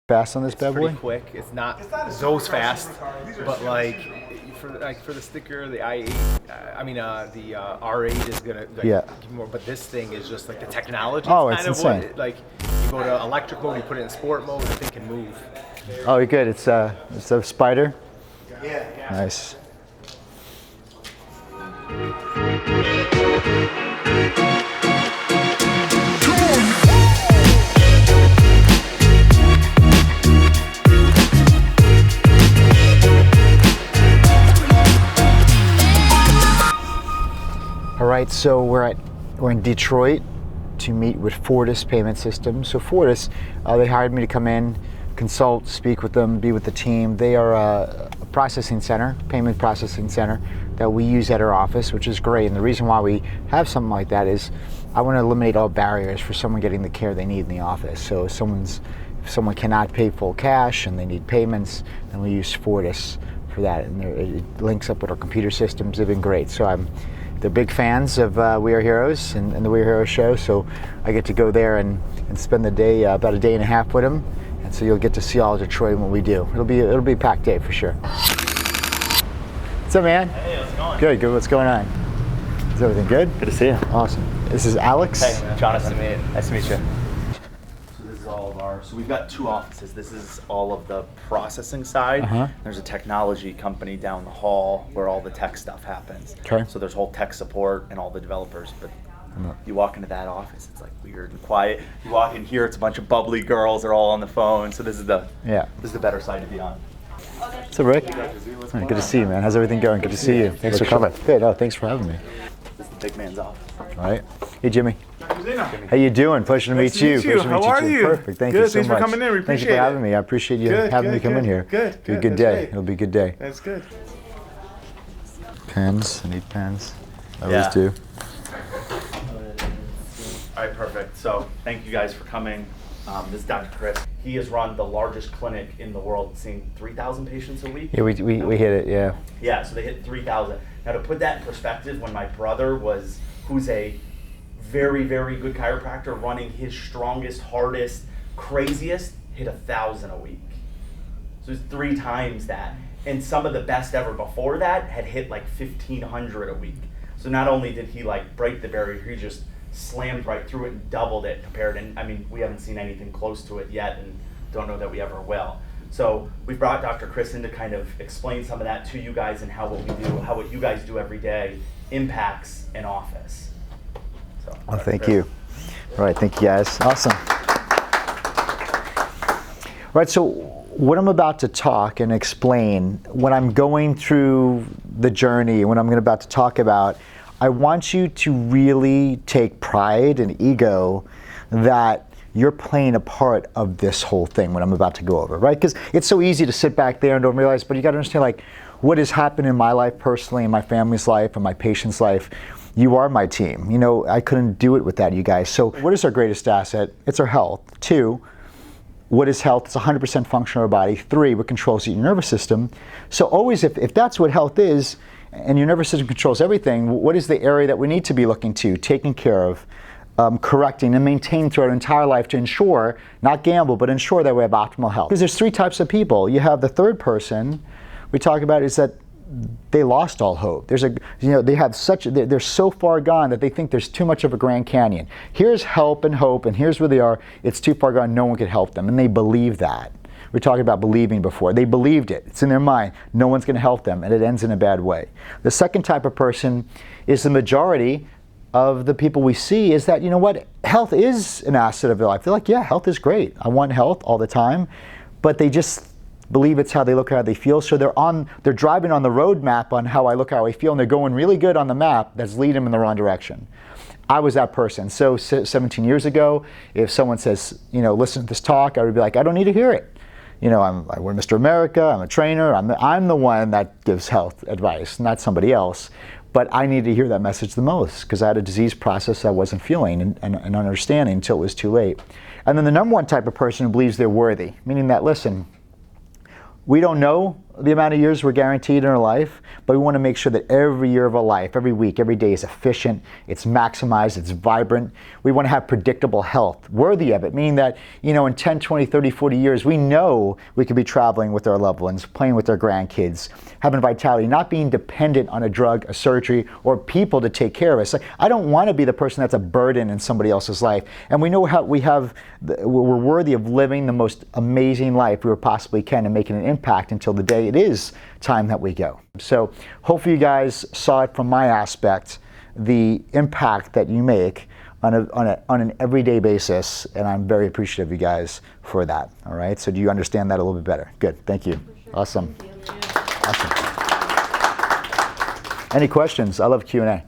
Fast on this bad boy? Pretty quick. It's not those fast, but for the sticker, the i8, the R8 is gonna give more. But this thing is just like the technology. Oh, it's insane. You go to electric mode, you put it in sport mode, the thing can move. Oh, you're good. It's a Spider. Yeah. Nice. All right, so we're in Detroit to meet with Fortis Payment Systems. So Fortis, they hired me to come in, consult, speak with them, be with the team. They are a processing center, payment processing center that we use at our office, which is great. And the reason why we have something like that is I want to eliminate all barriers for someone getting the care they need in the office. So if someone cannot pay full cash and they need payments, then we use Fortis for that. And it links up with our computer systems. They've been great. So they're big fans of We Are Heroes and the We Are Heroes show, so I get to go there and spend the day, about a day and a half with them, and so you'll get to see all of Detroit and what we do. It'll be a packed day for sure. What's up, man? Hey, how's it going? Good. What's going on? Is everything good? Good to see you. Awesome. This is Alex. Hey, Jonathan. Nice to meet you. So we've got two offices. This is all of the processing side. There's a technology company down the hall where all the tech stuff happens. Okay. So there's whole tech support and all the developers. But you walk into that office, it's like weird and quiet. You walk in here, it's a bunch of bubbly girls. They're all on the phone. So this is the better side to be on. What's up, Rick? Good to see you, man. How's everything going? Good to see you. Thanks for coming. Good. Oh, thanks for having me. This is the big man's office. All right. Hey, Jimmy. How you doing? Pleasure to meet you. How are you? Perfect. Thank you so much. Thanks for coming in. We appreciate it. Thank you for having me. I appreciate you having me come in here. Good. It'll be a good day. It'll be a good day. That's good. Pens. I need pens. I always do. All right, perfect. So thank you guys for coming. This is Dr. Chris. He has run the largest clinic in the world, seeing 3,000 patients a week. Yeah, we hit it, yeah. Yeah, so they hit 3,000. Now to put that in perspective, when my brother who's a very, very good chiropractor, running his strongest, hardest, craziest, hit 1,000 a week. So it's 3 times that. And some of the best ever before that had hit like 1,500 a week. So not only did he break the barrier, he just slammed right through it and doubled it compared. And I mean, we haven't seen anything close to it yet and don't know that we ever will. So we've brought Dr. Chris in to kind of explain some of that to you guys and how what you guys do every day impacts an office. So, well, thank you. All right, thank you guys. Awesome. All right, so what I'm about to talk and explain, when I'm going through the journey, when I'm about to talk about, I want you to really take pride and ego that you're playing a part of this whole thing when I'm about to go over, right? Because it's so easy to sit back there and don't realize, but you got to understand what has happened in my life personally, in my family's life, and my patient's life. You are my team. You know, I couldn't do it without you guys. So what is our greatest asset? It's our health. 2, what is health? It's 100% function of our body. 3, what controls your nervous system. So always, if that's what health is, and your nervous system controls everything, what is the area that we need to be looking to, taking care of, correcting, and maintaining throughout our entire life to ensure, not gamble, but ensure that we have optimal health? Because there's 3 types of people. You have the third person we talk about is that they lost all hope. They have they're so far gone that they think there's too much of a Grand Canyon. Here's help and hope, and here's where they are. It's too far gone, no one could help them, and they believe that. We talked about believing before. They believed it. It's in their mind. No one's going to help them, and it ends in a bad way. The second type of person is the majority of the people we see is that, you know what, health is an asset of their life. They're like, yeah, health is great. I want health all the time, but they just believe it's how they look, how they feel. So they're driving on the road map on how I look, how I feel, and they're going really good on the map that's leading them in the wrong direction. I was that person. So 17 years ago, if someone says, listen to this talk, I would be like, I don't need to hear it. We're Mr. America, I'm a trainer, I'm the one that gives health advice, not somebody else. But I needed to hear that message the most because I had a disease process I wasn't feeling and understanding until it was too late. And then the number one type of person who believes they're worthy, meaning that, listen, we don't know the amount of years we're guaranteed in our life, but we want to make sure that every year of our life, every week, every day is efficient, it's maximized, it's vibrant. We want to have predictable health, worthy of it, meaning that, in 10, 20, 30, 40 years, we know we could be traveling with our loved ones, playing with our grandkids, having vitality, not being dependent on a drug, a surgery, or people to take care of us. Like, I don't want to be the person that's a burden in somebody else's life. And we know how we're worthy of living the most amazing life we possibly can and making an impact until the day it is time that we go. So hopefully you guys saw it from my aspect, the impact that you make on an everyday basis, and I'm very appreciative of you guys for that. All right, so do you understand that a little bit better? Good, thank you. Sure. Awesome. Thank you. Awesome. Any questions? I love Q&A.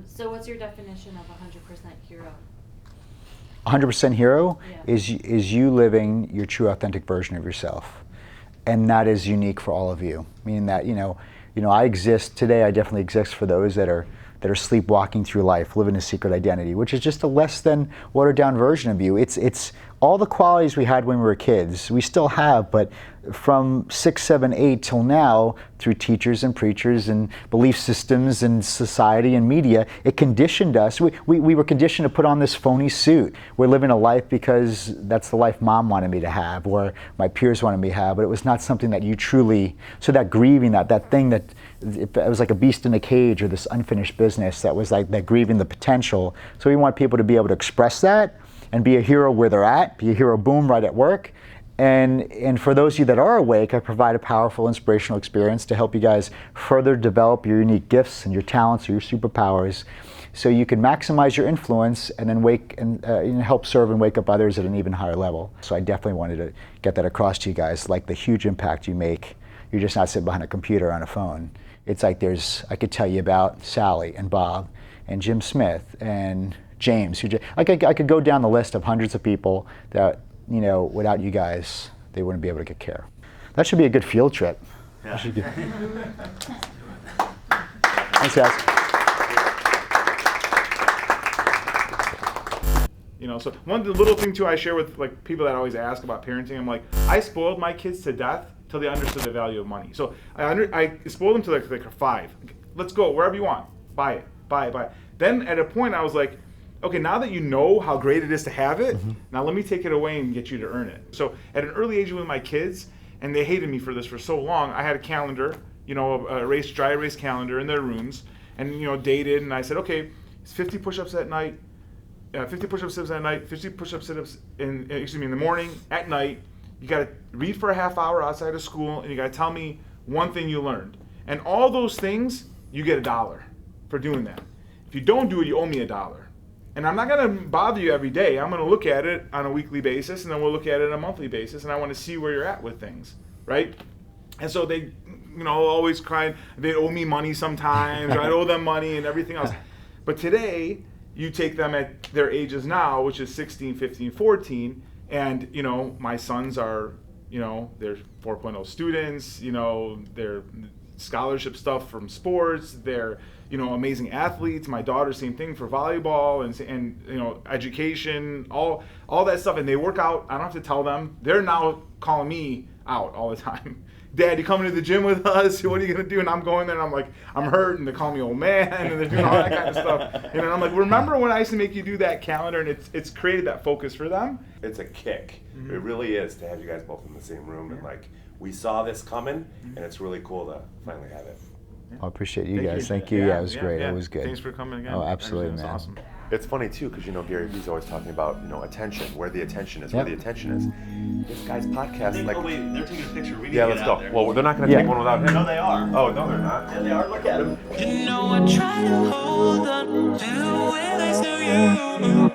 So what's your definition of 100% hero? 100% hero Yeah. is you living your true authentic version of yourself. And that is unique for all of you. Meaning that, I exist today, I definitely exist for those that are sleepwalking through life, living a secret identity, which is just a less than watered down version of you. It's all the qualities we had when we were kids, we still have, but from 6, 7, 8 till now, through teachers and preachers and belief systems and society and media, it conditioned us. We were conditioned to put on this phony suit. We're living a life because that's the life mom wanted me to have, or my peers wanted me to have, but it was not something that you truly, so that grieving, that thing that, it was like a beast in a cage, or this unfinished business that was like that grieving the potential. So we want people to be able to express that and be a hero where they're at, be a hero, boom, right at work. And for those of you that are awake, I provide a powerful, inspirational experience to help you guys further develop your unique gifts and your talents or your superpowers, so you can maximize your influence and then help serve and wake up others at an even higher level. So I definitely wanted to get that across to you guys, like the huge impact you make. You're just not sitting behind a computer on a phone. It's like I could tell you about Sally and Bob and Jim Smith and James. I could go down the list of hundreds of people that, without you guys, they wouldn't be able to get care. That should be a good field trip. Yeah. Thanks, guys. So one little thing too I share with like people that always ask about parenting, I'm like, I spoiled my kids to death till they understood the value of money. So I spoiled them to like 5. Let's go wherever you want. Buy it. Buy it. Then at a point I was like, okay, now that you know how great it is to have it, now let me take it away and get you to earn it. So at an early age with my kids, and they hated me for this for so long, I had a calendar, a dry erase calendar in their rooms, and dated, and I said, okay, it's 50 push-ups at night, 50 push-ups at night, 50 push-ups sit-ups in the morning, at night. You got to read for a half hour outside of school, and you got to tell me one thing you learned. And all those things, you get $1 for doing that. If you don't do it, you owe me $1. And I'm not going to bother you every day. I'm going to look at it on a weekly basis, and then we'll look at it on a monthly basis, and I want to see where you're at with things, right? And so they, always crying. They owe me money sometimes, or I owe them money and everything else. But today, you take them at their ages now, which is 16, 15, 14, and, my sons are, they're 4.0 students, they're scholarship stuff from sports, they're, amazing athletes. My daughter, same thing for volleyball and education, all that stuff. And they work out. I don't have to tell them. They're now calling me out all the time. Dad, you coming to the gym with us? What are you going to do? And I'm going there and I'm like, I'm hurt. And they call me old man and they're doing all that kind of stuff. And I'm like, remember when I used to make you do that calendar? And it's created that focus for them. It's a kick. Mm-hmm. It really is to have you guys both in the same room. And like, we saw this coming and it's really cool to finally have it. I appreciate you guys. Thank you. Yeah, it was great. It was good. Thanks for coming again. Oh, absolutely, man. Awesome. It's funny too, because Gary Vee's always talking about attention, where the attention is, where the attention is. This guy's podcast, They're taking a picture. We need yeah, to let's get go. out there. Well, they're not going to take one without him. No, they are. Oh, no, they're not. Yeah, they are. Look at them. I try to hold on to where I still you.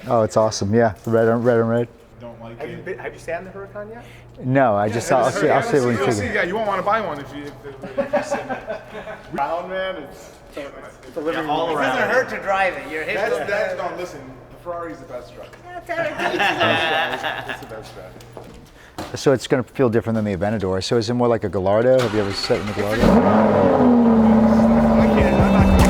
Oh, it's awesome. Yeah, the red on red. Don't like Have you it. been, have you sat in the Huracan yet? No, I'll see when we You'll take see, it. yeah, you won't want to buy one if you sit in it. Round, man, it's a living all room. around. It doesn't hurt to drive it. You're hitting That's no, listen, the Ferrari's the best drive. It's the best drive. So it's going to feel different than the Aventador. So is it more like a Gallardo? Have you ever sat in the Gallardo? I can't, I'm not going to.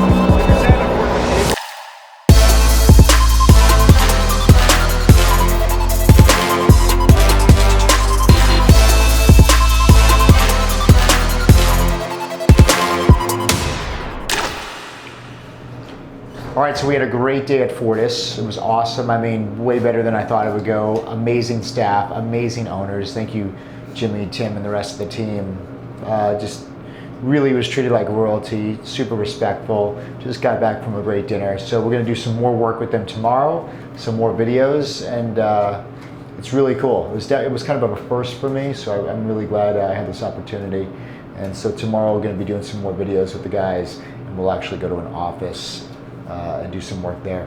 All right, so we had a great day at Fortis. It was awesome. I mean, way better than I thought it would go. Amazing staff, amazing owners. Thank you, Jimmy, Tim, and the rest of the team. Just really was treated like royalty, super respectful. Just got back from a great dinner. So we're gonna do some more work with them tomorrow, some more videos, and it's really cool. It was kind of a first for me, so I'm really glad I had this opportunity. And so tomorrow we're gonna be doing some more videos with the guys, and we'll actually go to an office and do some work there.